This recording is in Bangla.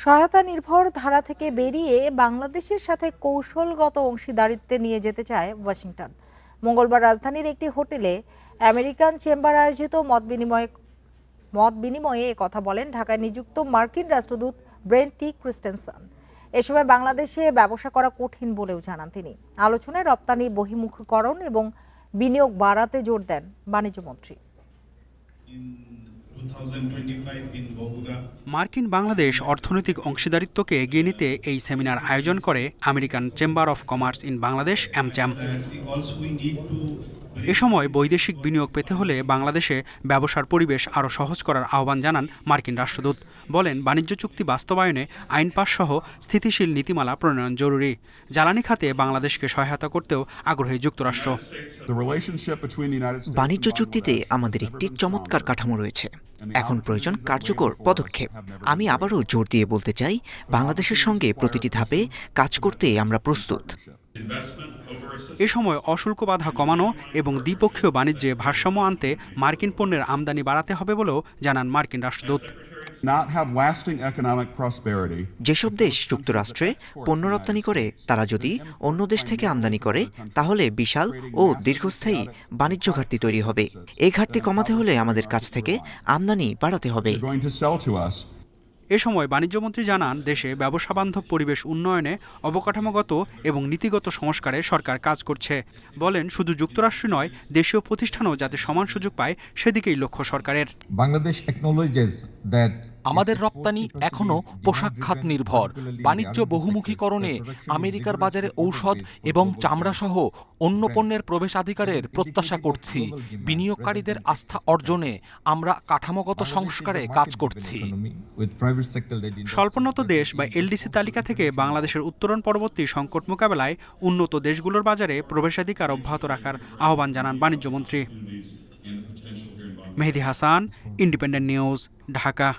সহায়তা নির্ভর ধারা থেকে বেরিয়ে বাংলাদেশের সাথে কৌশলগত অংশীদারিত্বে নিয়ে যেতে চায় ওয়াশিংটন। মঙ্গলবার রাজধানীর একটি হোটেলে আমেরিকান চেম্বার আয়োজিত মত বিনিময়ে কথা বলেন ঢাকায় নিযুক্ত মার্কিন রাষ্ট্রদূত ব্রেন্ট টি ক্রিস্টেনসন। এ সময় বাংলাদেশে ব্যবসা করা কঠিন বলেও জানান তিনি। আলোচনায় রপ্তানি বহির্মুখীকরণ এবং বিনিয়োগ বাড়াতে জোর দেন বাণিজ্যমন্ত্রী। মার্কিন বাংলাদেশ অর্থনৈতিক অংশীদারিত্বকে এগিয়ে নিতে এই সেমিনার আয়োজন করে American chamber of commerce in Bangladesh AmCham. এ সময় বৈদেশিক বিনিয়োগ পেতে হলে বাংলাদেশে ব্যবসার পরিবেশ আরও সহজ করার আহ্বান জানান মার্কিন রাষ্ট্রদূত। বলেন, বাণিজ্য চুক্তি বাস্তবায়নে আইন পাস সহ স্থিতিশীল নীতিমালা প্রণয়ন জরুরি। জ্বালানি খাতে বাংলাদেশকে সহায়তা করতেও আগ্রহী যুক্তরাষ্ট্র। বাণিজ্য চুক্তিতে আমাদের একটি চমৎকার কাঠামো রয়েছে, এখন প্রয়োজন কার্যকর পদক্ষেপ। আমি আবারও জোর দিয়ে বলতে চাই, বাংলাদেশের সঙ্গে প্রতিটি ধাপে কাজ করতে আমরা প্রস্তুত। এ সময় অশুল্ক বাধা কমানো এবং দ্বিপক্ষীয় বাণিজ্যে ভারসাম্য আনতে মার্কিন পণ্যের আমদানি বাড়াতে হবে বলেও জানান মার্কিন রাষ্ট্রদূত। যেসব দেশ যুক্তরাষ্ট্রে পণ্য রপ্তানি করে তারা যদি অন্য দেশ থেকে আমদানি করে, তাহলে বিশাল ও দীর্ঘস্থায়ী বাণিজ্য ঘাটতি তৈরি হবে। এই ঘাটতি কমাতে হলে আমাদের কাছ থেকে আমদানি বাড়াতে হবে। এ সময় বাণিজ্যমন্ত্রী জানান, দেশে ব্যবসা বান্ধব পরিবেশ উন্নয়নে অবকাঠামোগত এবং নীতিগত সংস্কারে সরকার কাজ করছে। বলেন, শুধু যুক্তরাষ্ট্র নয়, দেশীয় প্রতিষ্ঠানও যাতে সমান সুযোগ পায় সেদিকেই লক্ষ্য সরকারের। আমাদের রপ্তানি এখনও পোশাক খাত নির্ভর। বাণিজ্য বহুমুখীকরণে আমেরিকার বাজারে ঔষধ এবং চামড়াসহ অন্য পণ্যের প্রবেশাধিকারের প্রত্যাশা করছি। বিনিয়োগকারীদের আস্থা অর্জনে আমরা কাঠামোগত সংস্কারে কাজ করছি। স্বল্পোন্নত দেশ বা এলডিসি তালিকা থেকে বাংলাদেশের উত্তরণ পরবর্তী সংকট মোকাবেলায় উন্নত দেশগুলোর বাজারে প্রবেশাধিকার অব্যাহত রাখার আহ্বান জানান বাণিজ্যমন্ত্রী। মেহেদী হাসান, ইন্ডিপেন্ডেন্ট নিউজ, ঢাকা।